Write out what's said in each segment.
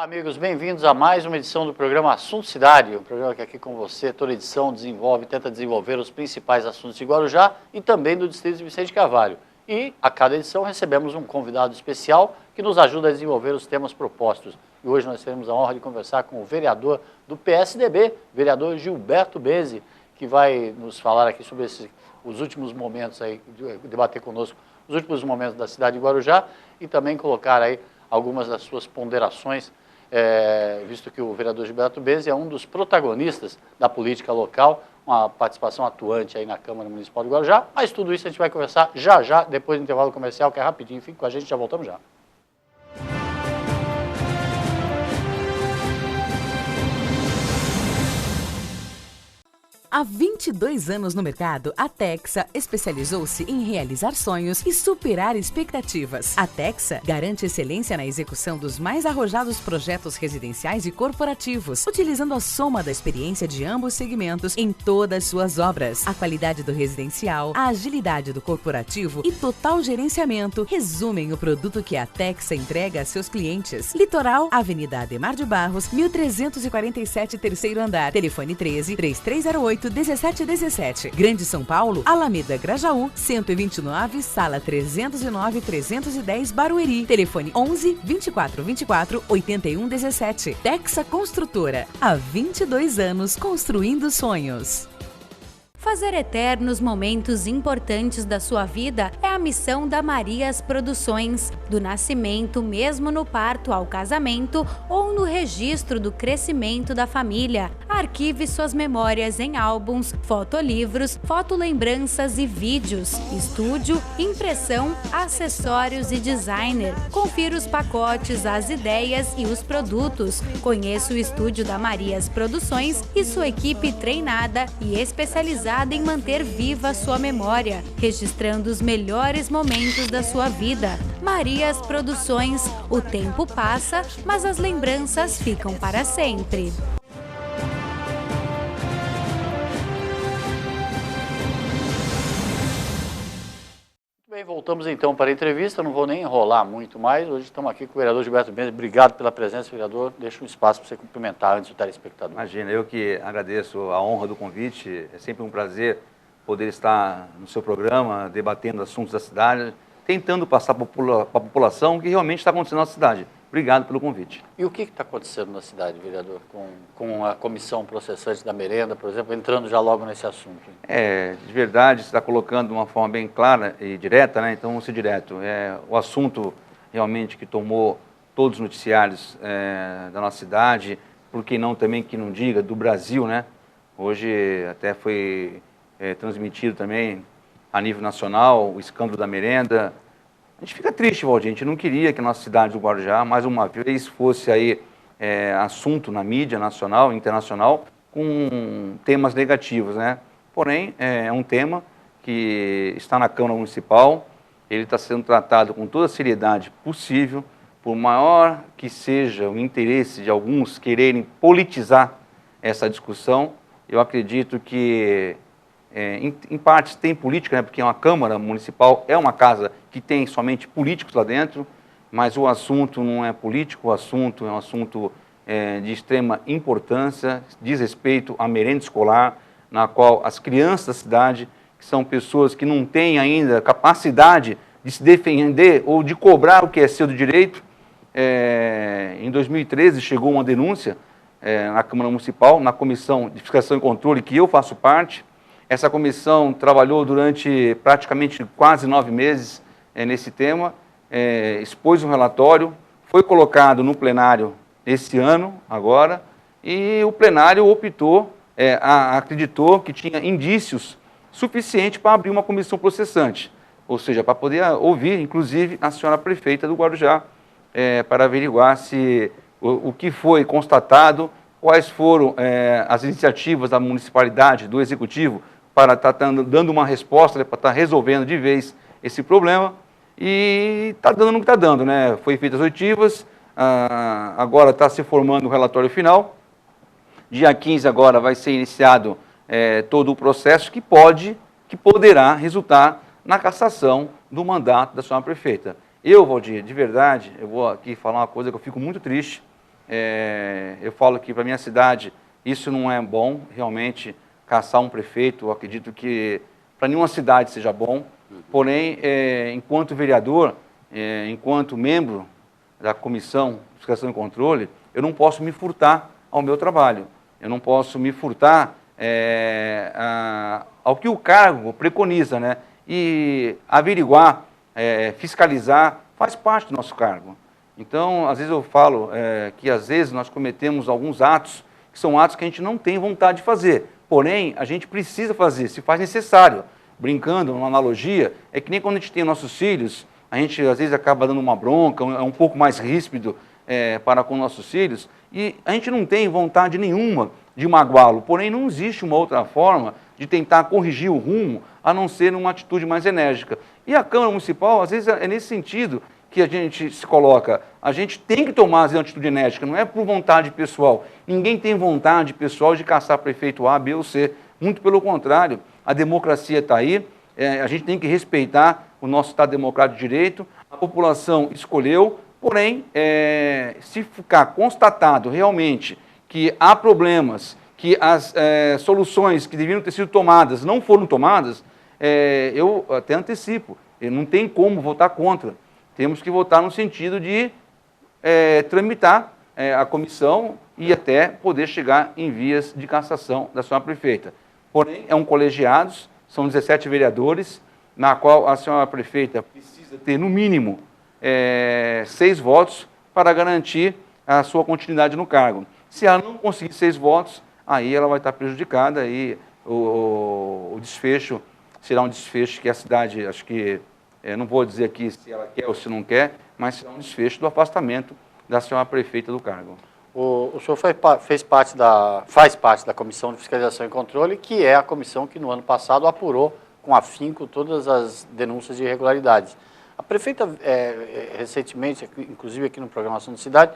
Amigos, bem-vindos a mais uma edição do programa Assunto Cidade, um programa que aqui com você, toda edição, tenta desenvolver os principais assuntos de Guarujá e também do Distrito de Vicente Carvalho. E a cada edição recebemos um convidado especial que nos ajuda a desenvolver os temas propostos. E hoje nós teremos a honra de conversar com o vereador do PSDB, vereador Gilberto Bezzi, que vai nos falar aqui sobre os últimos momentos aí, debater conosco os últimos momentos da cidade de Guarujá e também colocar aí algumas das suas ponderações, visto que o vereador Gilberto Bezzi é um dos protagonistas da política local, uma participação atuante aí na Câmara Municipal de Guarujá, mas tudo isso a gente vai conversar já, depois do intervalo comercial, que é rapidinho. Fique com a gente, já voltamos já. Há 22 anos no mercado, a Texa especializou-se em realizar sonhos e superar expectativas. A Texa garante excelência na execução dos mais arrojados projetos residenciais e corporativos, utilizando a soma da experiência de ambos segmentos em todas suas obras. A qualidade do residencial, a agilidade do corporativo e total gerenciamento resumem o produto que a Texa entrega a seus clientes. Litoral, Avenida Ademar de Barros, 1347, terceiro andar. Telefone 13-3308-1717. Grande São Paulo, Alameda Grajaú, 129, sala 309-310, Barueri. Telefone 11-2424-8117. Texa Construtora. Há 22 anos construindo sonhos. Fazer eternos momentos importantes da sua vida é a missão da Marias Produções. Do nascimento, mesmo no parto ao casamento ou no registro do crescimento da família. Arquive suas memórias em álbuns, fotolivros, fotolembranças e vídeos. Estúdio, impressão, acessórios e designer. Confira os pacotes, as ideias e os produtos. Conheça o estúdio da Marias Produções e sua equipe treinada e especializada em manter viva a sua memória, registrando os melhores momentos da sua vida. Marias Produções, o tempo passa, mas as lembranças ficam para sempre. Bem, voltamos então para a entrevista, não vou nem enrolar muito mais, hoje estamos aqui com o vereador Gilberto Bezzi. Obrigado pela presença, vereador, deixa um espaço para você cumprimentar antes do telespectador. Imagina, eu que agradeço a honra do convite, é sempre um prazer poder estar no seu programa, debatendo assuntos da cidade, tentando passar para a população o que realmente está acontecendo na cidade. Obrigado pelo convite. E o que está acontecendo na cidade, vereador, com a comissão processante da merenda, por exemplo, entrando já logo nesse assunto? De verdade, você está colocando de uma forma bem clara e direta, né? Então vamos ser direto. O assunto realmente que tomou todos os noticiários da nossa cidade, por que não também que não diga, do Brasil, né? Hoje até foi transmitido também a nível nacional o escândalo da merenda. A gente fica triste, Valdir, a gente não queria que a nossa cidade do Guarujá, mais uma vez, fosse aí assunto na mídia nacional e internacional com temas negativos, né? Porém, é um tema que está na Câmara Municipal, ele está sendo tratado com toda a seriedade possível, por maior que seja o interesse de alguns quererem politizar essa discussão. Eu acredito que em partes tem política, né, porque uma Câmara Municipal é uma casa que tem somente políticos lá dentro, mas o assunto não é político, o assunto é um assunto de extrema importância, diz respeito à merenda escolar, na qual as crianças da cidade, que são pessoas que não têm ainda capacidade de se defender ou de cobrar o que é seu do direito. Em 2013 chegou uma denúncia na Câmara Municipal, na Comissão de Fiscalização e Controle, que eu faço parte. Essa comissão trabalhou durante praticamente quase 9 meses nesse tema, expôs um relatório, foi colocado no plenário esse ano, agora, e o plenário optou, acreditou que tinha indícios suficientes para abrir uma comissão processante, ou seja, para poder ouvir, inclusive, a senhora prefeita do Guarujá, para averiguar se o que foi constatado, quais foram as iniciativas da municipalidade, do executivo, para estar dando uma resposta, para estar resolvendo de vez esse problema, e está dando no que está dando, né? Foi feitas oitivas, agora está se formando o relatório final, dia 15 agora vai ser iniciado todo o processo que poderá resultar na cassação do mandato da senhora prefeita. Eu, Valdir, de verdade, eu vou aqui falar uma coisa que eu fico muito triste, Eu falo que para a minha cidade isso não é bom, realmente caçar um prefeito, eu acredito que para nenhuma cidade seja bom, porém, enquanto vereador, enquanto membro da Comissão de Fiscalização e Controle, eu não posso me furtar ao meu trabalho, eu não posso me furtar ao que o cargo preconiza, né? E averiguar, fiscalizar, faz parte do nosso cargo. Então, às vezes eu falo que às vezes nós cometemos alguns atos que são atos que a gente não tem vontade de fazer, porém, a gente precisa fazer, se faz necessário. Brincando, uma analogia, é que nem quando a gente tem nossos filhos, a gente às vezes acaba dando uma bronca, é um pouco mais ríspido para com nossos filhos, e a gente não tem vontade nenhuma de magoá-lo, porém não existe uma outra forma de tentar corrigir o rumo, a não ser uma atitude mais enérgica. E a Câmara Municipal, às vezes, é nesse sentido que a gente se coloca. A gente tem que tomar, às vezes, uma atitude enérgica, não é por vontade pessoal. Ninguém tem vontade pessoal de caçar prefeito A, B ou C. Muito pelo contrário, a democracia está aí, a gente tem que respeitar o nosso Estado Democrático de Direito, a população escolheu, porém, se ficar constatado realmente que há problemas, que as soluções que deveriam ter sido tomadas não foram tomadas, eu até antecipo, não tem como votar contra. Temos que votar no sentido de tramitar a comissão e até poder chegar em vias de cassação da senhora prefeita. Porém, é um colegiados, são 17 vereadores, na qual a senhora prefeita precisa ter, no mínimo, 6 votos para garantir a sua continuidade no cargo. Se ela não conseguir 6 votos, aí ela vai estar prejudicada e o desfecho será um desfecho que a cidade, acho que, não vou dizer aqui se ela quer ou se não quer, mas será um desfecho do afastamento da senhora prefeita do cargo. O senhor faz parte da Comissão de Fiscalização e Controle, que é a comissão que no ano passado apurou com afinco todas as denúncias de irregularidades. A prefeita, recentemente, inclusive aqui no Programação da Cidade,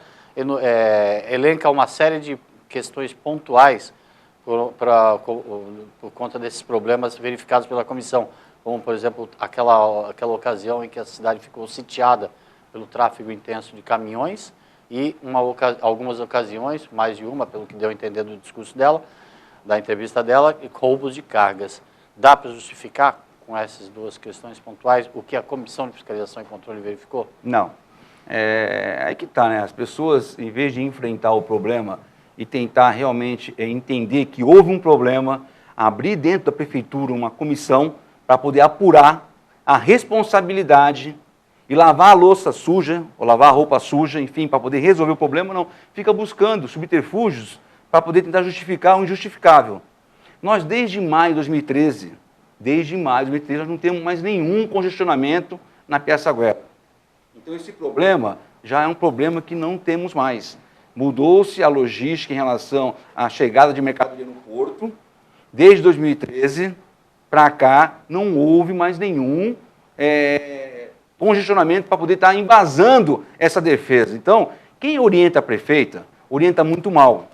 elenca uma série de questões pontuais por conta desses problemas verificados pela comissão, como, por exemplo, aquela ocasião em que a cidade ficou sitiada pelo tráfego intenso de caminhões e algumas ocasiões, mais de uma, pelo que deu a entender do discurso dela, da entrevista dela, roubos de cargas. Dá para justificar com essas duas questões pontuais o que a Comissão de Fiscalização e Controle verificou? Não. Aí que está, né? As pessoas, em vez de enfrentar o problema e tentar realmente entender que houve um problema, abrir dentro da prefeitura uma comissão para poder apurar a responsabilidade e lavar a louça suja, ou lavar a roupa suja, enfim, para poder resolver o problema, não. Fica buscando subterfúgios para poder tentar justificar o injustificável. Nós, desde maio de 2013, nós não temos mais nenhum congestionamento na Piaçaguera. Então, esse problema já é um problema que não temos mais. Mudou-se a logística em relação à chegada de mercadoria no porto. Desde 2013 para cá, não houve mais nenhum congestionamento para poder estar embasando essa defesa. Então, quem orienta a prefeita, orienta muito mal.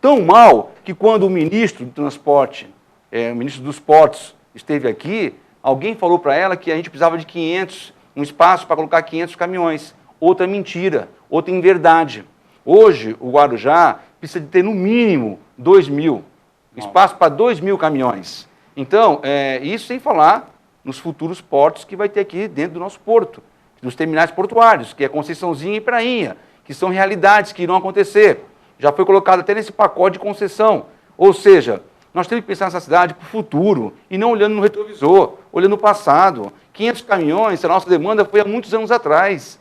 Tão mal que quando o ministro do Transporte, o ministro dos Portos, esteve aqui, alguém falou para ela que a gente precisava de 500, um espaço para colocar 500 caminhões. Outra mentira, outra inverdade. Hoje, o Guarujá precisa de ter no mínimo 2.000, espaço para 2.000 caminhões. Então, isso sem falar nos futuros portos que vai ter aqui dentro do nosso porto, dos terminais portuários, que é Conceiçãozinha e Prainha, que são realidades que irão acontecer. Já foi colocado até nesse pacote de concessão. Ou seja, nós temos que pensar nessa cidade para o futuro e não olhando no retrovisor, olhando no passado. 500 caminhões, a nossa demanda foi há muitos anos atrás.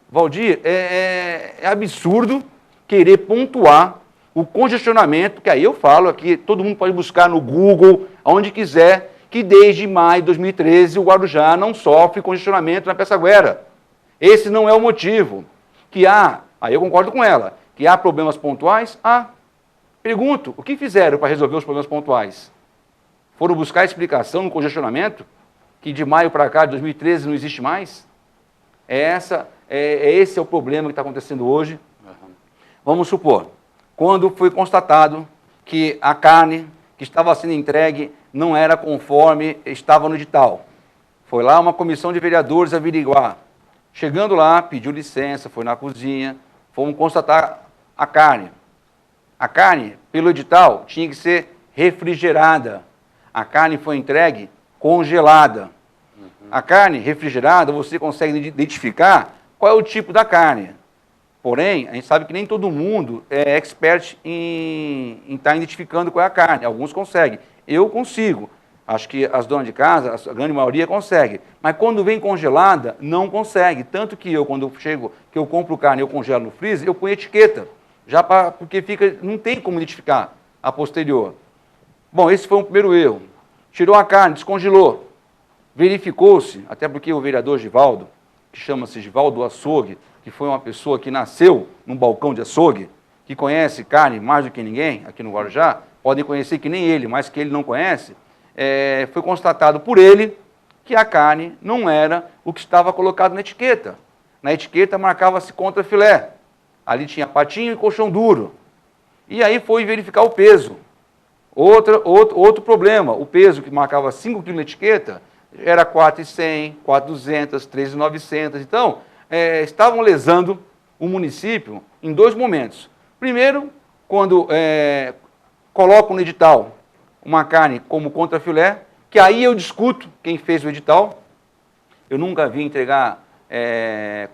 Valdir, é absurdo querer pontuar o congestionamento, que aí eu falo aqui, todo mundo pode buscar no Google, aonde quiser, que desde maio de 2013 o Guarujá não sofre congestionamento na Piaçaguera. Esse não é o motivo. Que há, aí eu concordo com ela, que há problemas pontuais? Pergunto, o que fizeram para resolver os problemas pontuais? Foram buscar explicação no congestionamento, que de maio para cá, de 2013, não existe mais? Esse é o problema que está acontecendo hoje. Vamos supor, quando foi constatado que a carne que estava sendo entregue não era conforme estava no edital. Foi lá uma comissão de vereadores averiguar. Chegando lá, pediu licença, foi na cozinha, fomos constatar a carne. A carne, pelo edital, tinha que ser refrigerada. A carne foi entregue congelada. A carne refrigerada, você consegue identificar qual é o tipo da carne. Porém, a gente sabe que nem todo mundo é expert em estar identificando qual é a carne. Alguns conseguem. Eu consigo. Acho que as donas de casa, a grande maioria consegue. Mas quando vem congelada, não consegue. Tanto que eu, quando eu chego, que eu compro carne e eu congelo no freezer, eu ponho etiqueta. Porque não tem como identificar a posterior. Bom, esse foi um primeiro erro. Tirou a carne, descongelou. Verificou-se, até porque o vereador Givaldo, que chama-se Givaldo Açougue, que foi uma pessoa que nasceu num balcão de açougue, que conhece carne mais do que ninguém aqui no Guarujá, podem conhecer que nem ele, mas que ele não conhece, foi constatado por ele que a carne não era o que estava colocado na etiqueta. Na etiqueta marcava-se contra filé. Ali tinha patinho e colchão duro. E aí foi verificar o peso. Outro problema, o peso que marcava 5 kg na etiqueta era 4.100, 4.200, 3.900. Então, estavam lesando o município em 2 momentos. Primeiro, quando colocam no edital uma carne como contrafilé, que aí eu discuto quem fez o edital. Eu nunca vi entregar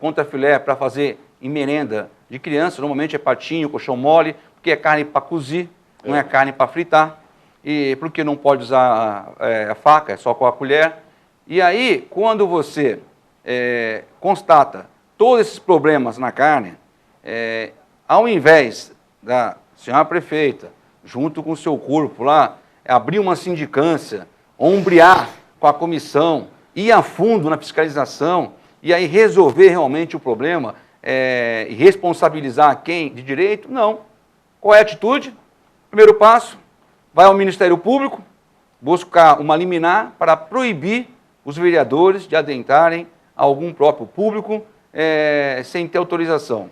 contrafilé para fazer em merenda de criança. Normalmente é patinho, colchão mole, porque é carne para cozir, não é carne para fritar. E porque não pode usar a faca, é só com a colher. E aí, quando você constata todos esses problemas na carne, ao invés da senhora prefeita, junto com o seu corpo lá, abrir uma sindicância, ombrear com a comissão, ir a fundo na fiscalização e aí resolver realmente o problema e responsabilizar quem de direito, não. Qual é a atitude? Primeiro passo, vai ao Ministério Público, buscar uma liminar para proibir os vereadores de adentrarem a algum próprio público sem ter autorização.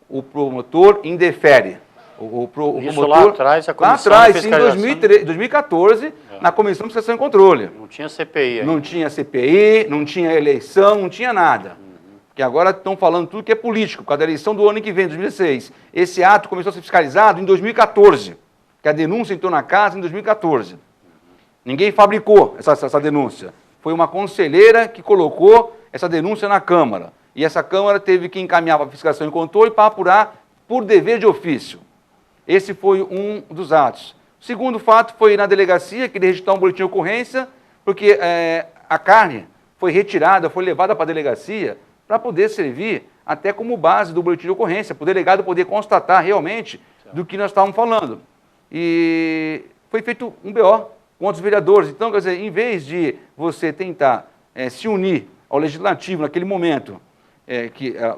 O promotor indefere. O promotor, lá atrás, a comissão lá atrás, em 2014, na Comissão de Fiscalização e Controle. Não tinha CPI ainda. Não tinha CPI, não tinha eleição, não tinha nada. Porque agora estão falando tudo que é político, por causa da eleição do ano que vem, 2016. Esse ato começou a ser fiscalizado em 2014, que a denúncia entrou na casa em 2014. Ninguém fabricou essa denúncia. Foi uma conselheira que colocou essa denúncia na Câmara. E essa Câmara teve que encaminhar para a fiscalização e controle para apurar por dever de ofício. Esse foi um dos atos. O segundo fato foi na delegacia, que registrou um boletim de ocorrência, porque a carne foi retirada, foi levada para a delegacia para poder servir até como base do boletim de ocorrência, para o delegado poder constatar realmente do que nós estávamos falando. E foi feito um BO contra os vereadores. Então, quer dizer, em vez de você tentar se unir ao legislativo naquele momento,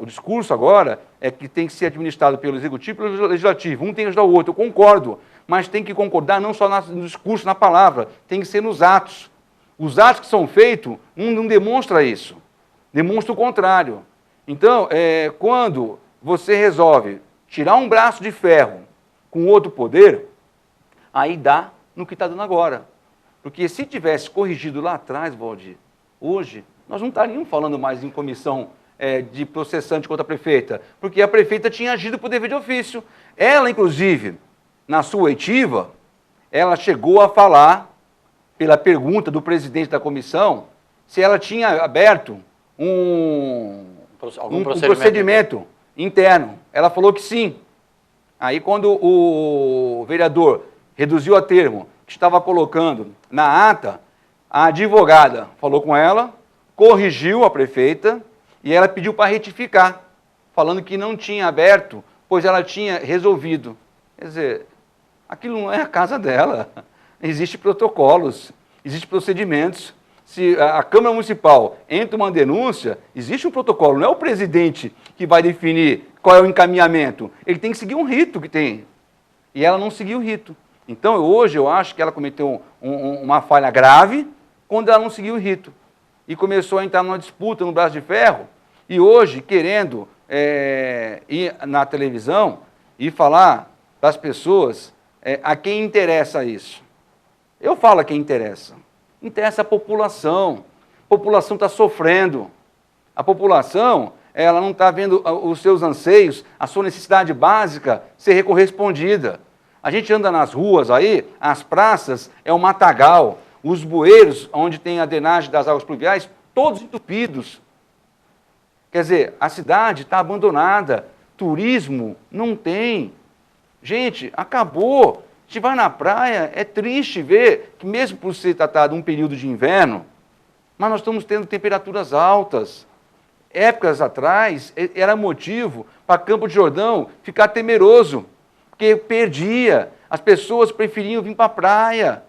o discurso agora é que tem que ser administrado pelo executivo e pelo legislativo. Um tem que ajudar o outro, eu concordo, mas tem que concordar não só no discurso, na palavra, tem que ser nos atos. Os atos que são feitos, não demonstra isso, demonstra o contrário. Então, quando você resolve tirar um braço de ferro com outro poder, aí dá no que está dando agora. Porque se tivesse corrigido lá atrás, Valdir, hoje, nós não estaríamos falando mais em comissão de processante contra a prefeita, porque a prefeita tinha agido por dever de ofício. Ela, inclusive, na sua oitiva, ela chegou a falar, pela pergunta do presidente da comissão, se ela tinha aberto um procedimento interno. Ela falou que sim. Aí, quando o vereador reduziu a termo, que estava colocando na ata, a advogada falou com ela, corrigiu a prefeita, e ela pediu para retificar, falando que não tinha aberto, pois ela tinha resolvido. Quer dizer, aquilo não é a casa dela. Existem protocolos, existem procedimentos. Se a Câmara Municipal entra uma denúncia, existe um protocolo. Não é o presidente que vai definir qual é o encaminhamento. Ele tem que seguir um rito que tem. E ela não seguiu o rito. Então, hoje, eu acho que ela cometeu uma falha grave quando ela não seguiu o rito. E começou a entrar numa disputa no braço de ferro, e hoje querendo ir na televisão e falar para as pessoas a quem interessa isso. Eu falo a quem interessa. Interessa a população. A população está sofrendo. A população ela não está vendo os seus anseios, a sua necessidade básica ser correspondida. A gente anda nas ruas aí, as praças é um matagal, os bueiros, onde tem a drenagem das águas pluviais, todos entupidos. Quer dizer, a cidade está abandonada, turismo não tem. Gente, acabou. A gente vai na praia, é triste ver que mesmo por ser tratado um período de inverno, mas nós estamos tendo temperaturas altas. Épocas atrás, era motivo para Campo de Jordão ficar temeroso, porque perdia, as pessoas preferiam vir para a praia.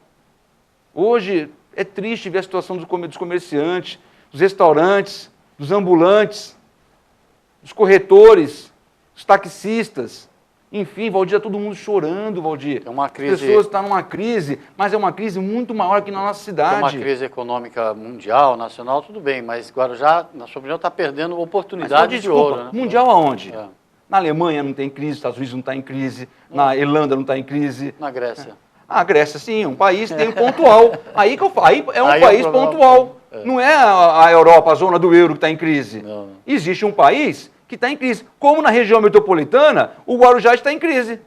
Hoje é triste ver a situação dos comerciantes, dos restaurantes, dos ambulantes, dos corretores, dos taxistas. Enfim, Valdir, todo mundo chorando, Valdir. É uma crise... As pessoas estão numa crise, mas é uma crise muito maior que na nossa cidade. É uma crise econômica mundial, nacional, tudo bem, mas Guarujá, na sua opinião, está perdendo oportunidades de ouro. Né? Mundial aonde? É. Na Alemanha não tem crise, Estados Unidos não está em crise, na Irlanda não está em crise. Na Grécia. A Grécia, sim, um país tem pontual. Aí é um Aí país é o problema. pontual. Não é a Europa, a zona do euro que está em crise. Não. Existe um país que está em crise. Como na região metropolitana, o Guarujá está em crise.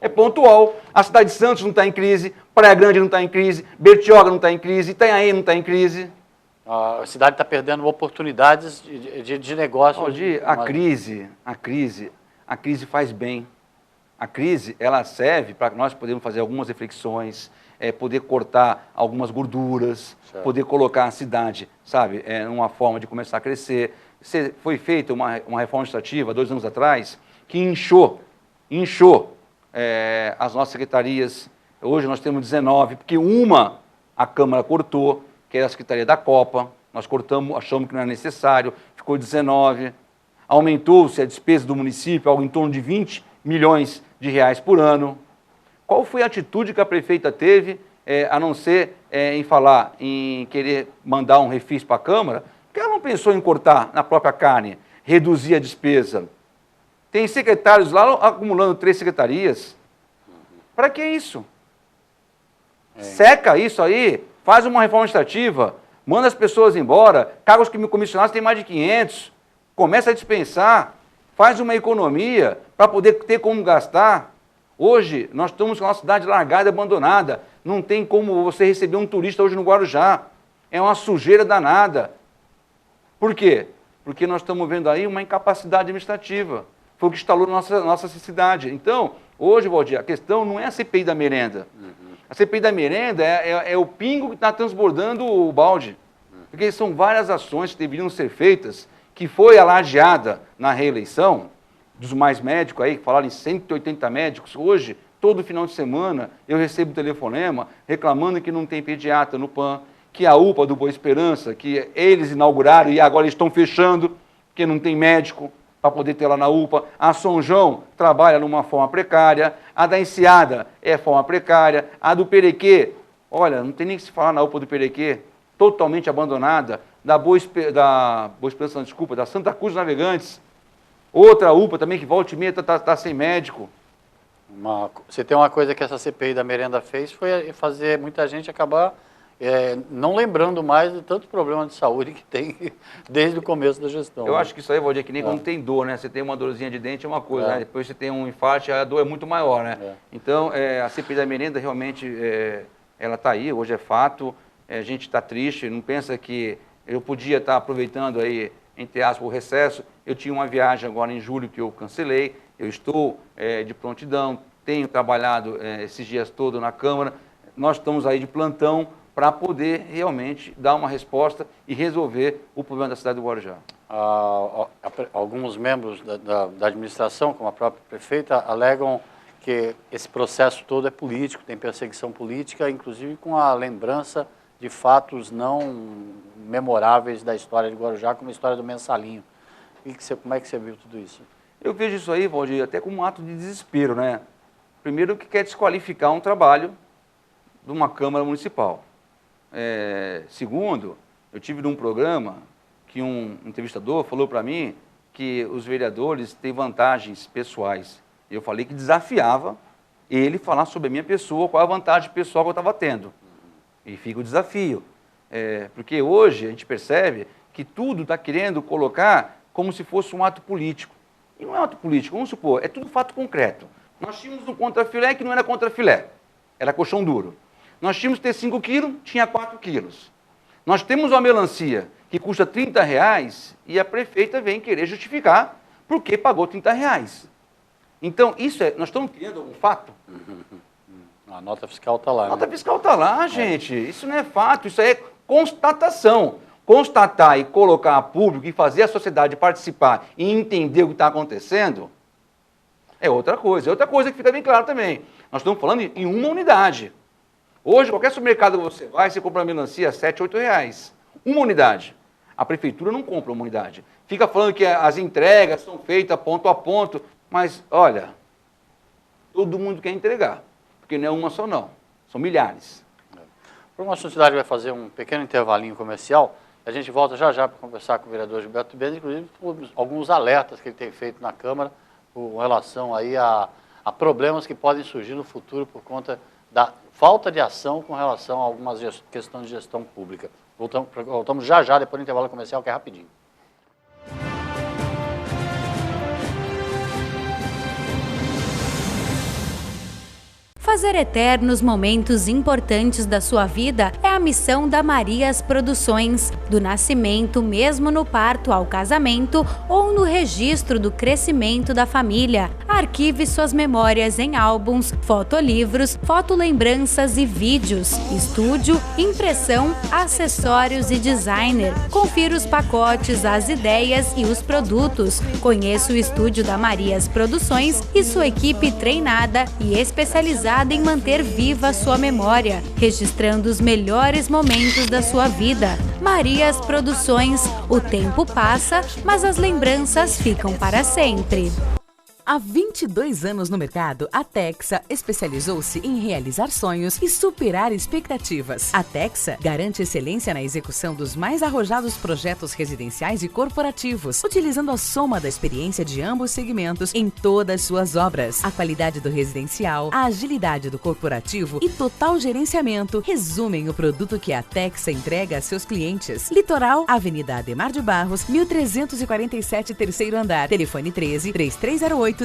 É pontual. A cidade de Santos não está em crise, Praia Grande não está em crise, Bertioga não está em crise, Itanhaém não está em crise. A cidade está perdendo oportunidades de negócio. Valdir, a crise faz bem. A crise, ela serve para nós podermos fazer algumas reflexões, poder cortar algumas gorduras, certo. Poder colocar a cidade, sabe, numa forma de começar a crescer. Foi feita uma reforma administrativa 2 anos atrás que inchou as nossas secretarias. Hoje nós temos 19, porque a Câmara cortou, que era a Secretaria da Copa, nós cortamos, achamos que não era necessário, ficou 19. Aumentou-se a despesa do município, algo em torno de 20 milhões de reais por ano. Qual foi a atitude que a prefeita teve, a não ser em falar, em querer mandar um refis para a Câmara? Porque ela não pensou em cortar na própria carne, reduzir a despesa. Tem secretários lá acumulando 3 secretarias. Para que isso? Seca isso aí, faz uma reforma administrativa, manda as pessoas embora, cargos comissionados tem mais de 500, começa a dispensar, faz uma economia para poder ter como gastar. Hoje, nós estamos com a nossa cidade largada e abandonada. Não tem como você receber um turista hoje no Guarujá. É uma sujeira danada. Por quê? Porque nós estamos vendo aí uma incapacidade administrativa. Foi o que instalou na nossa cidade. Então, hoje, Valdir, a questão não é a CPI da merenda. A CPI da merenda é o pingo que está transbordando o balde. Porque são várias ações que deveriam ser feitas, que foi alardeada na reeleição, dos mais médicos aí, que falaram em 180 médicos. Hoje, todo final de semana, eu recebo telefonema reclamando que não tem pediatra no PAN, que a UPA do Boa Esperança, que eles inauguraram e agora estão fechando, porque não tem médico para poder ter lá na UPA. A São João trabalha numa forma precária, a da Enseada é forma precária, a do Perequê, olha, não tem nem que se falar na UPA do Perequê, totalmente abandonada, da Santa Cruz dos Navegantes, outra UPA também que volta e meia está sem médico. Você tem uma coisa que essa CPI da merenda fez, foi fazer muita gente acabar não lembrando mais de tanto problema de saúde que tem desde o começo da gestão. Eu acho que isso aí, Valdir, é que nem quando tem dor, né? Você tem uma dorzinha de dente é uma coisa, né? Depois você tem um infarto, a dor é muito maior, né? Então, a CPI da merenda realmente, ela está aí, hoje é fato, a gente está triste, não pensa que eu podia estar aproveitando aí, entre aspas, o recesso. Eu tinha uma viagem agora em julho que eu cancelei, eu estou de prontidão, tenho trabalhado esses dias todos na Câmara, nós estamos aí de plantão para poder realmente dar uma resposta e resolver o problema da cidade do Guarujá. Alguns membros da administração, como a própria prefeita, alegam que esse processo todo é político, tem perseguição política, inclusive com a lembrança de fatos não memoráveis da história de Guarujá, como a história do mensalinho. Como é que você viu tudo isso? Eu vejo isso aí, Valdir, até como um ato de desespero, né? Primeiro que quer desqualificar um trabalho de uma Câmara Municipal. Segundo, eu tive num programa que um entrevistador falou para mim que os vereadores têm vantagens pessoais. Eu falei que desafiava ele falar sobre a minha pessoa, qual a vantagem pessoal que eu estava tendo. E fica o desafio. Porque hoje a gente percebe que tudo está querendo colocar como se fosse um ato político. E não é um ato político, vamos supor, é tudo fato concreto. Nós tínhamos um contrafilé que não era contrafilé, era colchão duro. Nós tínhamos que ter 5 quilos, tinha 4 quilos. Nós temos uma melancia que custa R$30 e a prefeita vem querer justificar porque pagou R$30. Então, nós estamos criando um fato. A nota fiscal está lá. A nota fiscal está lá, gente. Isso não é fato, isso é constatação. Constatar e colocar a público e fazer a sociedade participar e entender o que está acontecendo é outra coisa. É outra coisa que fica bem claro também. Nós estamos falando em uma unidade. Hoje, qualquer supermercado que você vai, você compra uma melancia a R$7, R$8. Uma unidade. A prefeitura não compra uma unidade. Fica falando que as entregas são feitas ponto a ponto, mas, olha, todo mundo quer entregar, porque não é uma só não, são milhares. O programa Cidade vai fazer um pequeno intervalinho comercial, a gente volta já já para conversar com o vereador Gilberto Benzi, inclusive por alguns alertas que ele tem feito na Câmara com relação aí a problemas que podem surgir no futuro por conta da falta de ação com relação a algumas questões de gestão pública. Voltamos já já, depois do intervalo comercial, que é rapidinho. Fazer eternos momentos importantes da sua vida é a missão da Marias Produções. Do nascimento, mesmo no parto ao casamento ou no registro do crescimento da família. Arquive suas memórias em álbuns, fotolivros, fotolembranças e vídeos. Estúdio, impressão, acessórios e designer. Confira os pacotes, as ideias e os produtos. Conheça o estúdio da Marias Produções e sua equipe treinada e especializada em manter viva sua memória, registrando os melhores momentos da sua vida. Marias Produções, o tempo passa, mas as lembranças ficam para sempre. Há 22 anos no mercado, a Texa especializou-se em realizar sonhos e superar expectativas. A Texa garante excelência na execução dos mais arrojados projetos residenciais e corporativos, utilizando a soma da experiência de ambos segmentos em todas suas obras. A qualidade do residencial, a agilidade do corporativo e total gerenciamento resumem o produto que a Texa entrega a seus clientes. Litoral, Avenida Ademar de Barros, 1347, terceiro andar. Telefone 13-3308-1717.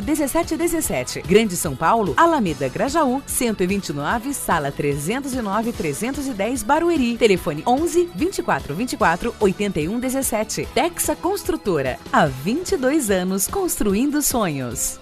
Grande São Paulo, Alameda Grajaú, 129, sala 309-310, Barueri. Telefone 11-2424-8117. Texa Construtora. Há 22 anos construindo sonhos.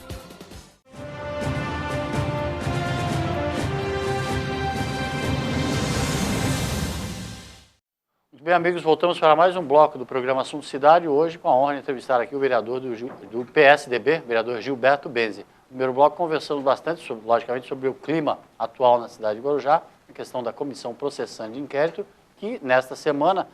Bem, amigos, voltamos para mais um bloco do programa Assunto Cidade, hoje com a honra de entrevistar aqui o vereador do PSDB, vereador Gilberto Benzi. No primeiro bloco conversamos bastante, logicamente, sobre o clima atual na cidade de Guarujá, a questão da comissão processante de inquérito, que nesta semana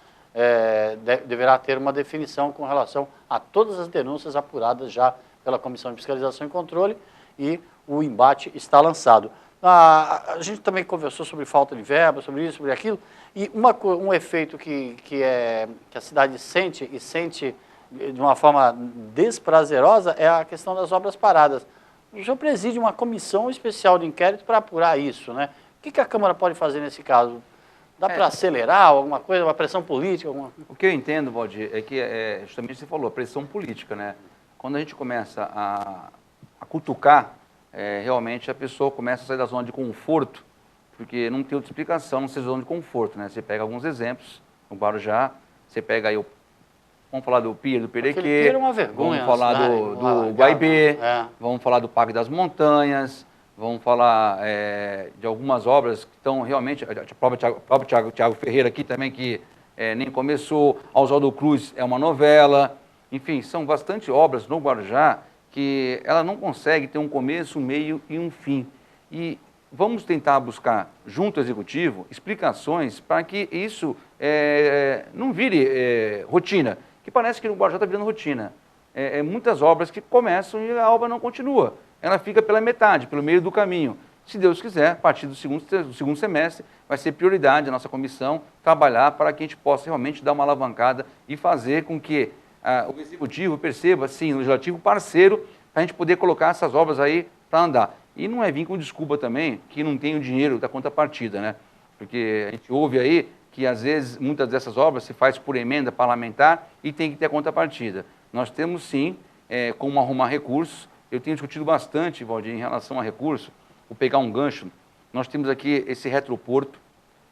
deverá ter uma definição com relação a todas as denúncias apuradas já pela Comissão de Fiscalização e Controle, e o embate está lançado. A gente também conversou sobre falta de verba, sobre isso, sobre aquilo, e um efeito que a cidade sente, e sente de uma forma desprazerosa, é a questão das obras paradas. O senhor preside uma comissão especial de inquérito para apurar isso, né? O que a Câmara pode fazer nesse caso? Dá para acelerar alguma coisa, uma pressão política? O que eu entendo, Valdir, é que, justamente você falou, a pressão política, né? Quando a gente começa a cutucar, realmente a pessoa começa a sair da zona de conforto, porque não tem outra explicação não ser zona de conforto, né? Você pega alguns exemplos, no Guarujá, você pega aí vamos falar do Pier do Perequê, é uma vergonha, vamos falar do Guaibê, vamos falar do Parque das Montanhas, vamos falar de algumas obras que estão realmente, o próprio Thiago Ferreira aqui também, que nem começou, Oswaldo Cruz é uma novela, enfim, são bastante obras no Guarujá que ela não consegue ter um começo, um meio e um fim. E vamos tentar buscar, junto ao Executivo, explicações para que isso não vire rotina, que parece que no Guarujá está virando rotina. Muitas obras que começam e a obra não continua. Ela fica pela metade, pelo meio do caminho. Se Deus quiser, a partir do segundo semestre, vai ser prioridade da nossa comissão trabalhar para que a gente possa realmente dar uma alavancada e fazer com que o Executivo perceba, sim, o Legislativo parceiro, para a gente poder colocar essas obras aí para andar. E não é vir com desculpa também que não tem o dinheiro da contrapartida, né? Porque a gente ouve aí que, às vezes, muitas dessas obras se faz por emenda parlamentar e tem que ter a contrapartida. Nós temos sim como arrumar recursos. Eu tenho discutido bastante, Valdir, em relação a recursos. Vou pegar um gancho. Nós temos aqui esse retroporto,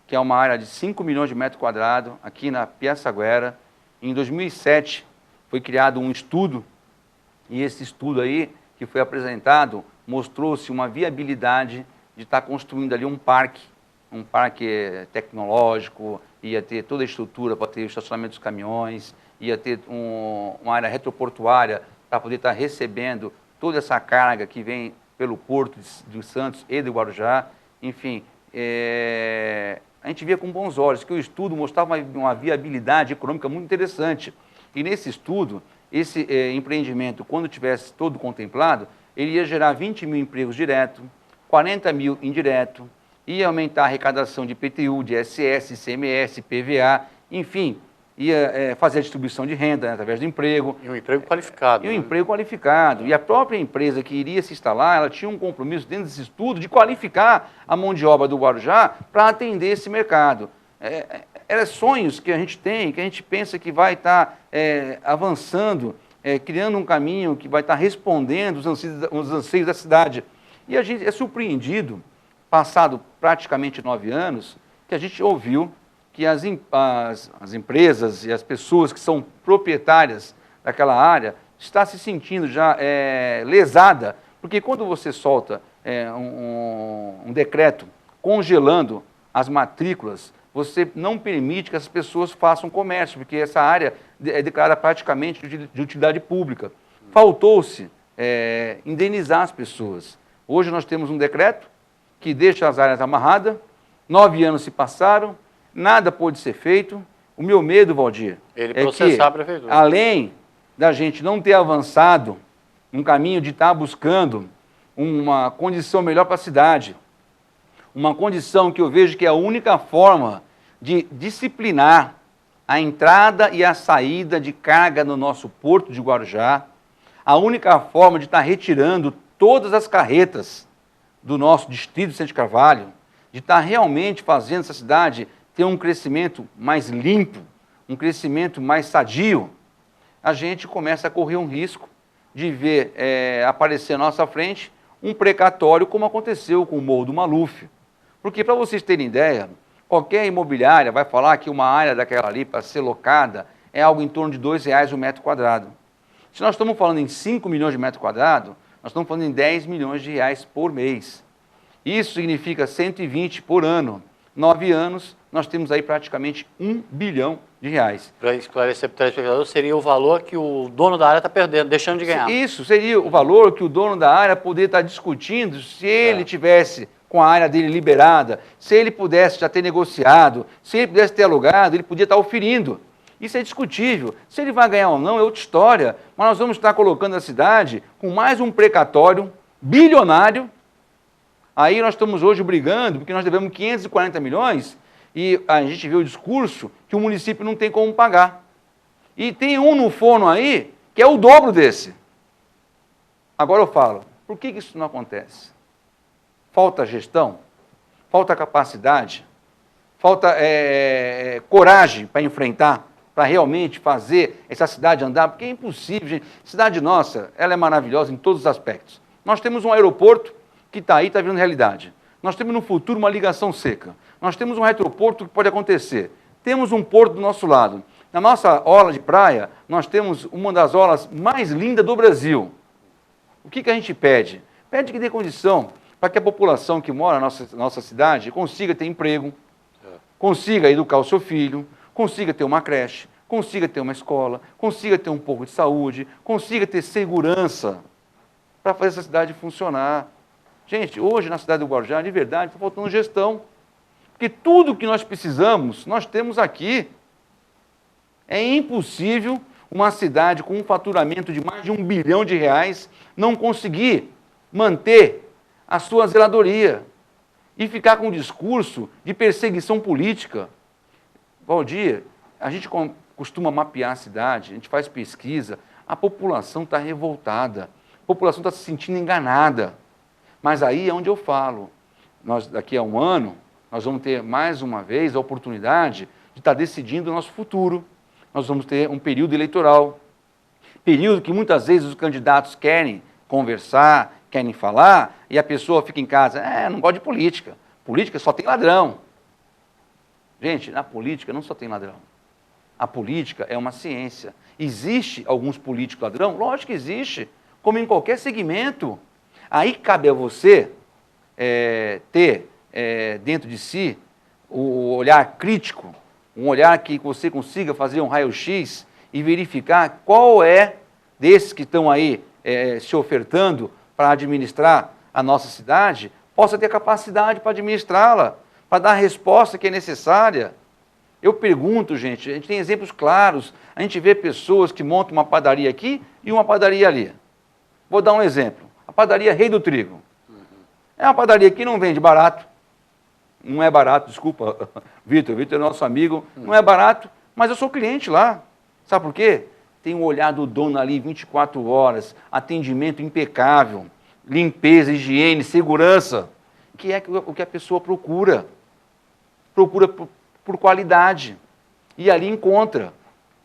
que é uma área de 5 milhões de metros quadrados, aqui na Piaçaguera. Em 2007, foi criado um estudo, e esse estudo aí, que foi apresentado, mostrou-se uma viabilidade de estar construindo ali um parque tecnológico, ia ter toda a estrutura para ter o estacionamento dos caminhões, ia ter uma área retroportuária para poder estar recebendo toda essa carga que vem pelo Porto de Santos e do Guarujá. Enfim, a gente via com bons olhos que o estudo mostrava uma viabilidade econômica muito interessante. E nesse estudo, esse empreendimento, quando tivesse todo contemplado, ele ia gerar 20 mil empregos diretos, 40 mil indireto, ia aumentar a arrecadação de IPTU, de ISS, ICMS, PVA, enfim, ia fazer a distribuição de renda, né, através do emprego. E um emprego qualificado. E um emprego qualificado. E a própria empresa que iria se instalar, ela tinha um compromisso dentro desse estudo de qualificar a mão de obra do Guarujá para atender esse mercado. Eram sonhos que a gente tem, que a gente pensa que vai estar avançando, criando um caminho que vai estar respondendo os anseios da cidade. E a gente é surpreendido, passado praticamente 9 anos, que a gente ouviu que as empresas e as pessoas que são proprietárias daquela área estão se sentindo já lesada, porque quando você solta um decreto congelando as matrículas, você não permite que as pessoas façam comércio, porque essa área é declarada praticamente de utilidade pública. Faltou-se indenizar as pessoas. Hoje nós temos um decreto que deixa as áreas amarradas, 9 anos se passaram, nada pôde ser feito. O meu medo, Valdir, processar a prefeitura. Além da gente não ter avançado um caminho de estar buscando uma condição melhor para a cidade, uma condição que eu vejo que é a única forma de disciplinar a entrada e a saída de carga no nosso porto de Guarujá, a única forma de estar retirando todas as carretas do nosso distrito de Vicente Carvalho, de estar realmente fazendo essa cidade ter um crescimento mais limpo, um crescimento mais sadio, a gente começa a correr um risco de ver aparecer à nossa frente um precatório, como aconteceu com o Morro do Maluf. Porque, para vocês terem ideia, qualquer imobiliária vai falar que uma área daquela ali, para ser locada, é algo em torno de R$2 o metro quadrado. Se nós estamos falando em 5 milhões de metros quadrados, nós estamos falando em 10 milhões de reais por mês. Isso significa 120 por ano. 9 anos, nós temos aí praticamente R$1 bilhão. Para esclarecer para o telespectador, seria o valor que o dono da área está perdendo, deixando de ganhar. Isso seria o valor que o dono da área poderia estar discutindo se ele tivesse com a área dele liberada, se ele pudesse já ter negociado, se ele pudesse ter alugado, ele podia estar oferindo. Isso é discutível. Se ele vai ganhar ou não é outra história, mas nós vamos estar colocando a cidade com mais um precatório bilionário. Aí nós estamos hoje brigando, porque nós devemos 540 milhões, e a gente vê o discurso que o município não tem como pagar. E tem um no forno aí, que é o dobro desse. Agora eu falo, por que isso não acontece? Falta gestão? Falta capacidade? Falta coragem para enfrentar, para realmente fazer essa cidade andar? Porque é impossível, gente. Cidade nossa, ela é maravilhosa em todos os aspectos. Nós temos um aeroporto que está aí, está virando realidade. Nós temos no futuro uma ligação seca. Nós temos um retroporto que pode acontecer. Temos um porto do nosso lado. Na nossa orla de praia, nós temos uma das orlas mais lindas do Brasil. O que a gente pede? Pede que dê condição para que a população que mora na nossa cidade consiga ter emprego, consiga educar o seu filho, consiga ter uma creche, consiga ter uma escola, consiga ter um pouco de saúde, consiga ter segurança para fazer essa cidade funcionar. Gente, hoje na cidade do Guarujá, de verdade, está faltando gestão. Porque tudo que nós precisamos, nós temos aqui. É impossível uma cidade com um faturamento de mais de R$1 bilhão não conseguir manter a sua zeladoria e ficar com um discurso de perseguição política. Valdir, a gente costuma mapear a cidade, a gente faz pesquisa, a população está revoltada, a população está se sentindo enganada. Mas aí é onde eu falo, nós daqui a um ano, nós vamos ter mais uma vez a oportunidade de estar decidindo o nosso futuro. Nós vamos ter um período eleitoral. período que muitas vezes os candidatos querem conversar, querem falar, e a pessoa fica em casa, não gosto de política. Política só tem ladrão. Gente, na política não só tem ladrão. A política é uma ciência. Existe alguns políticos ladrão? Lógico que existe, como em qualquer segmento. Aí cabe a você ter dentro de si o olhar crítico, um olhar que você consiga fazer um raio-x e verificar qual é desses que estão aí se ofertando para administrar a nossa cidade, possa ter capacidade para administrá-la, para dar a resposta que é necessária. Eu pergunto, gente, a gente tem exemplos claros, a gente vê pessoas que montam uma padaria aqui e uma padaria ali. Vou dar um exemplo, a padaria Rei do Trigo. É uma padaria que não vende barato, não é barato, desculpa, Vitor é nosso amigo, não é barato, mas eu sou cliente lá. Sabe por quê? Tem o olhar do dono ali 24 horas, atendimento impecável, limpeza, higiene, segurança, que é o que a pessoa procura. Procura por qualidade. E ali encontra.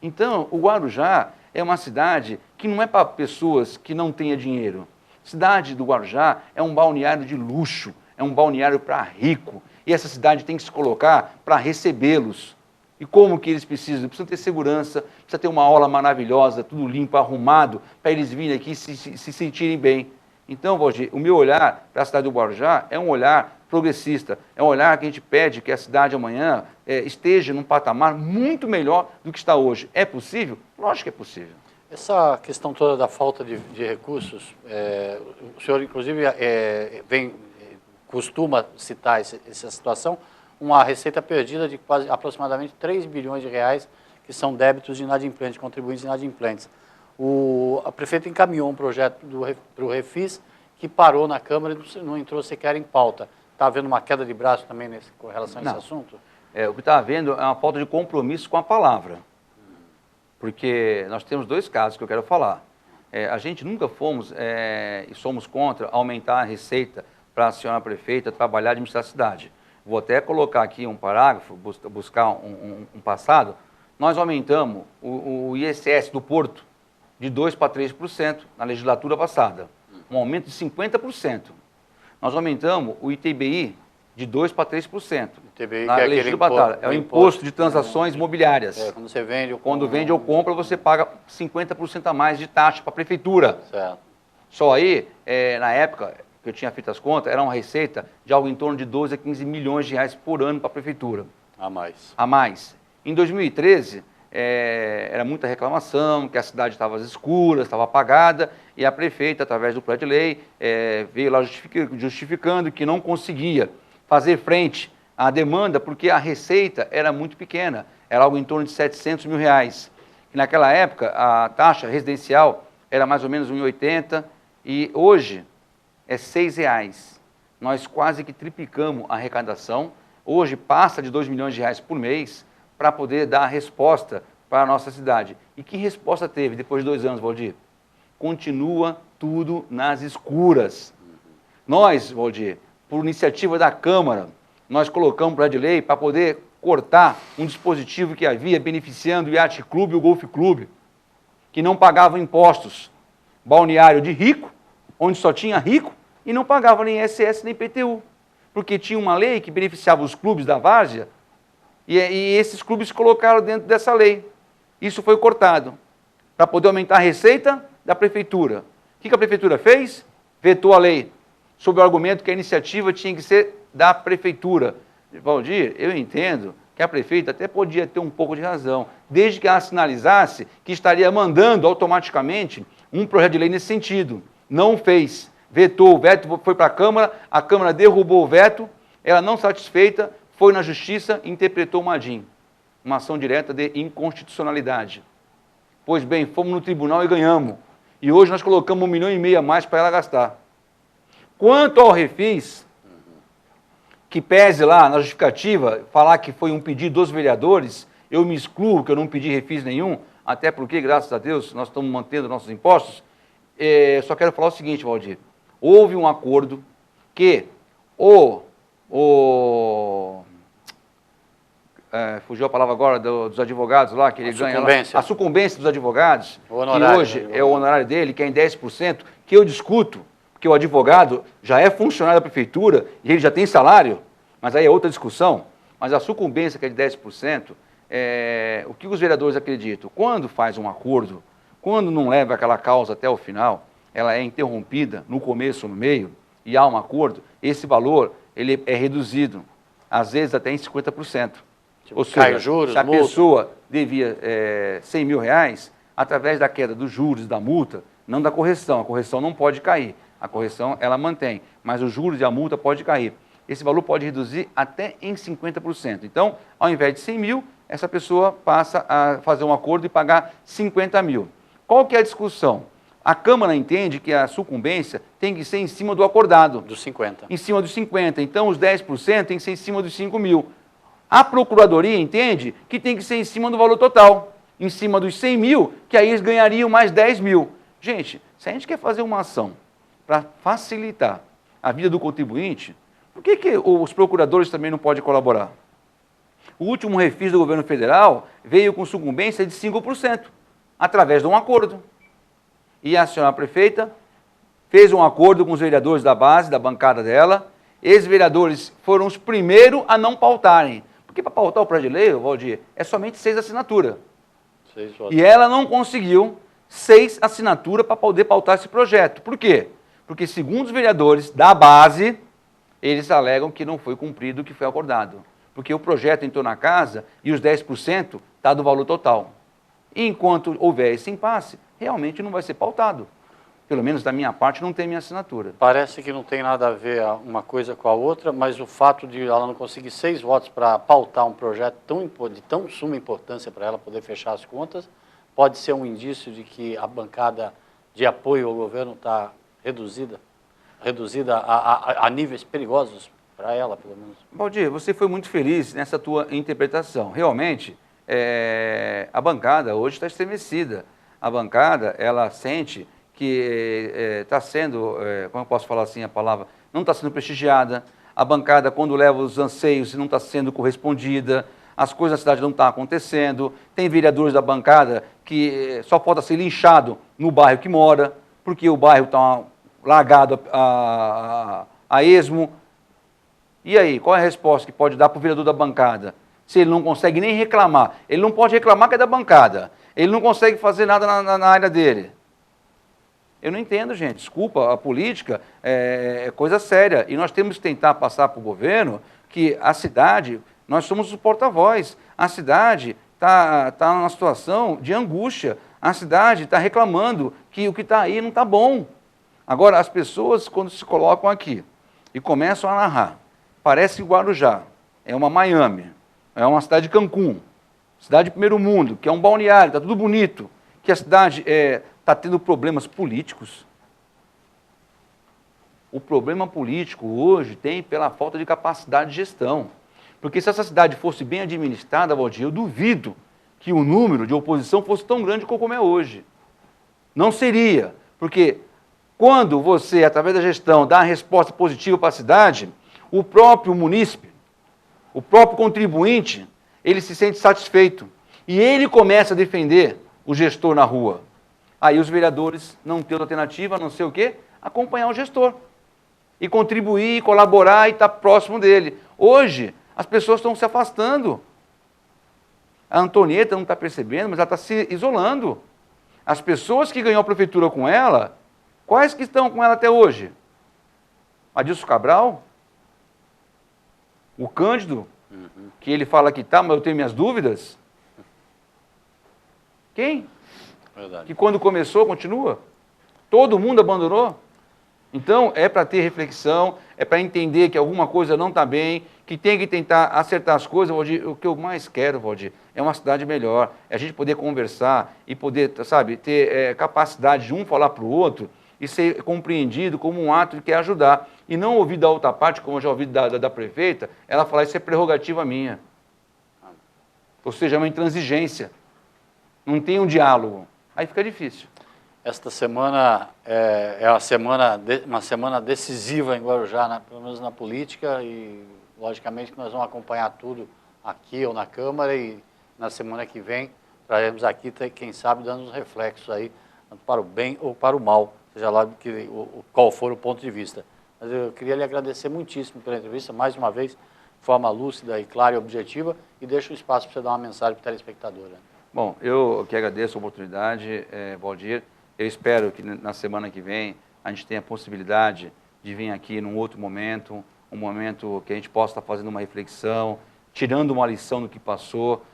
Então, o Guarujá é uma cidade que não é para pessoas que não tenham dinheiro. A cidade do Guarujá é um balneário de luxo, é um balneário para rico. E essa cidade tem que se colocar para recebê-los. E como que eles precisam? Precisam ter segurança, precisa ter uma aula maravilhosa, tudo limpo, arrumado, para eles virem aqui e se sentirem bem. Então, Valdir, o meu olhar para a cidade do Guarujá é um olhar progressista, é um olhar que a gente pede que a cidade amanhã esteja num patamar muito melhor do que está hoje. É possível? Lógico que é possível. Essa questão toda da falta de recursos, o senhor, inclusive, costuma citar essa situação, uma receita perdida de quase aproximadamente 3 bilhões de reais, que são débitos de inadimplentes, contribuintes inadimplentes. A prefeita encaminhou um projeto para o Refis, que parou na Câmara e não entrou sequer em pauta. Está havendo uma queda de braço também com relação a esse assunto? O que está havendo é uma falta de compromisso com a palavra. Porque nós temos dois casos que eu quero falar. A gente nunca fomos e somos contra aumentar a receita para a senhora prefeita trabalhar e administrar a cidade. Vou até colocar aqui um parágrafo, buscar um passado. Nós aumentamos o ISS do Porto de 2% para 3% na legislatura passada. Um aumento de 50%. Nós aumentamos o ITBI de 2% para 3%. ITBI na legislatura passada. É o imposto de transações imobiliárias. Quando você vende ou Quando vende ou compra, você paga 50% a mais de taxa para a prefeitura. Certo. Só aí, na época que eu tinha feito as contas, era uma receita de algo em torno de 12 a 15 milhões de reais por ano para a prefeitura. A mais. A mais. Em 2013, era muita reclamação, que a cidade estava às escuras, estava apagada, e a prefeita, através do projeto de lei, veio lá justificando que não conseguia fazer frente à demanda, porque a receita era muito pequena, era algo em torno de 700 mil reais. E naquela época, a taxa residencial era mais ou menos 1,80, e hoje é R$6. Nós quase que triplicamos a arrecadação. Hoje passa de 2 milhões de reais por mês para poder dar a resposta para a nossa cidade. E que resposta teve depois de 2 anos, Valdir? Continua tudo nas escuras. Nós, Valdir, por iniciativa da Câmara, nós colocamos para de lei para poder cortar um dispositivo que havia beneficiando o Yacht Clube e o Golf Clube, que não pagavam impostos. Balneário de rico, onde só tinha rico, e não pagava nem ISS nem IPTU, porque tinha uma lei que beneficiava os clubes da várzea, e esses clubes se colocaram dentro dessa lei. Isso foi cortado, para poder aumentar a receita da prefeitura. O que a prefeitura fez? Vetou a lei, sob o argumento que a iniciativa tinha que ser da prefeitura. Valdir, eu entendo que a prefeita até podia ter um pouco de razão, desde que ela sinalizasse que estaria mandando automaticamente um projeto de lei nesse sentido. Não fez. Vetou, o veto foi para a Câmara derrubou o veto, ela não satisfeita, foi na Justiça e interpretou uma ADIM, uma ação direta de inconstitucionalidade. Pois bem, fomos no tribunal e ganhamos. E hoje nós colocamos 1,5 milhão a mais para ela gastar. Quanto ao Refis, que pese lá na justificativa, falar que foi um pedido dos vereadores, eu me excluo, que eu não pedi Refis nenhum, até porque, graças a Deus, nós estamos mantendo nossos impostos. Só quero falar o seguinte, Valdir. Houve um acordo que fugiu a palavra agora, dos advogados lá, que ele ganha lá, a sucumbência dos advogados, que hoje é o honorário dele, que é em 10%, que eu discuto, porque o advogado já é funcionário da prefeitura e ele já tem salário, mas aí é outra discussão, mas a sucumbência que é de 10%, o que os vereadores acreditam? Quando faz um acordo, quando não leva aquela causa até o final, ela é interrompida no começo ou no meio, e há um acordo, esse valor ele é reduzido, às vezes até em 50%. Ou seja, juros, se a pessoa devia 100 mil reais, através da queda dos juros, da multa, não da correção, a correção não pode cair, a correção ela mantém, mas os juros e a multa pode cair. Esse valor pode reduzir até em 50%. Então, ao invés de 100 mil, essa pessoa passa a fazer um acordo e pagar 50 mil. Qual que é a discussão? A Câmara entende que a sucumbência tem que ser em cima do acordado. Dos 50. Em cima dos 50. Então, os 10% tem que ser em cima dos 5 mil. A Procuradoria entende que tem que ser em cima do valor total. Em cima dos 100 mil, que aí eles ganhariam mais 10 mil. Gente, se a gente quer fazer uma ação para facilitar a vida do contribuinte, por que os procuradores também não podem colaborar? O último refis do governo federal veio com sucumbência de 5%, através de um acordo. E a senhora prefeita fez um acordo com os vereadores da base, da bancada dela. Esses vereadores foram os primeiros a não pautarem. Porque para pautar o projeto de lei, Valdir, é somente 6 assinaturas. 6 votos. E ela não conseguiu 6 assinaturas para poder pautar esse projeto. Por quê? Porque, segundo os vereadores da base, eles alegam que não foi cumprido o que foi acordado. Porque o projeto entrou na casa e os 10% está do valor total. E enquanto houver esse impasse, realmente não vai ser pautado. Pelo menos da minha parte, não tem minha assinatura. Parece que não tem nada a ver uma coisa com a outra, mas o fato de ela não conseguir 6 votos para pautar um projeto de tão suma importância para ela poder fechar as contas, pode ser um indício de que a bancada de apoio ao governo está reduzida a níveis perigosos para ela, pelo menos. Valdir, você foi muito feliz nessa tua interpretação. Realmente, a bancada hoje está estremecida. A bancada, ela sente que está sendo, como eu posso falar assim a palavra, não está sendo prestigiada. A bancada, quando leva os anseios, não está sendo correspondida. As coisas na cidade não estão acontecendo. Tem vereadores da bancada que só falta ser linchado no bairro que mora, porque o bairro está largado a esmo. E aí, qual é a resposta que pode dar para o vereador da bancada? Se ele não consegue nem reclamar. Ele não pode reclamar que é da bancada. Ele não consegue fazer nada na área dele. Eu não entendo, gente. Desculpa, a política é coisa séria. E nós temos que tentar passar para o governo que a cidade, nós somos os porta-voz. A cidade está numa situação de angústia. A cidade está reclamando que o que está aí não está bom. Agora, as pessoas, quando se colocam aqui e começam a narrar, parece Guarujá, é uma Miami, é uma cidade de Cancún, cidade de primeiro mundo, que é um balneário, está tudo bonito, que a cidade está tendo problemas políticos. O problema político hoje tem pela falta de capacidade de gestão. Porque se essa cidade fosse bem administrada, Valdir, eu duvido que o número de oposição fosse tão grande como é hoje. Não seria, porque quando você, através da gestão, dá uma resposta positiva para a cidade, o próprio munícipe, o próprio contribuinte, ele se sente satisfeito. E ele começa a defender o gestor na rua. Aí os vereadores não têm outra alternativa, a não ser o quê? Acompanhar o gestor. E contribuir, colaborar e estar próximo dele. Hoje, as pessoas estão se afastando. A Antonieta não está percebendo, mas ela está se isolando. As pessoas que ganhou a prefeitura com ela, quais que estão com ela até hoje? Adilson Cabral? O Cândido? Que ele fala que está, mas eu tenho minhas dúvidas. Quem? Verdade. Que quando começou, continua? Todo mundo abandonou? Então, é para ter reflexão, é para entender que alguma coisa não está bem, que tem que tentar acertar as coisas, Valdir. O que eu mais quero, Valdir, é uma cidade melhor, é a gente poder conversar e poder, sabe, ter capacidade de um falar para o outro e ser compreendido como um ato que quer ajudar. E não ouvir da outra parte, como eu já ouvi da prefeita, ela falar isso é prerrogativa minha. Ou seja, é uma intransigência. Não tem um diálogo. Aí fica difícil. Esta semana é uma semana decisiva em Guarujá, pelo menos na política, e logicamente que nós vamos acompanhar tudo aqui ou na Câmara, e na semana que vem traremos aqui, quem sabe, dando uns reflexos aí, tanto para o bem ou para o mal, seja lá qual for o ponto de vista. Mas eu queria lhe agradecer muitíssimo pela entrevista, mais uma vez, de forma lúcida e clara e objetiva, e deixo o espaço para você dar uma mensagem para o telespectador. Né? Bom, eu que agradeço a oportunidade, Valdir. Eu espero que na semana que vem a gente tenha a possibilidade de vir aqui num outro momento, um momento que a gente possa estar fazendo uma reflexão, tirando uma lição do que passou,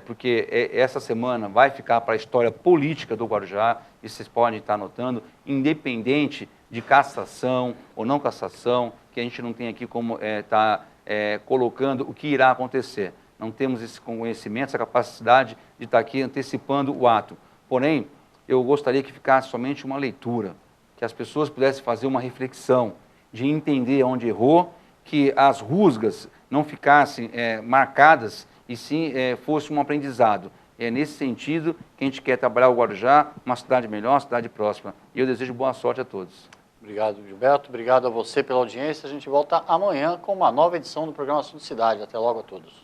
porque essa semana vai ficar para a história política do Guarujá, e vocês podem estar notando, independente de cassação ou não cassação, que a gente não tem aqui como estar colocando o que irá acontecer. Não temos esse conhecimento, essa capacidade de estar aqui antecipando o ato. Porém, eu gostaria que ficasse somente uma leitura, que as pessoas pudessem fazer uma reflexão, de entender onde errou, que as rusgas não ficassem marcadas e sim fosse um aprendizado. É nesse sentido que a gente quer trabalhar o Guarujá, uma cidade melhor, uma cidade próxima. E eu desejo boa sorte a todos. Obrigado, Gilberto. Obrigado a você pela audiência. A gente volta amanhã com uma nova edição do programa Assunto Cidade. Até logo a todos.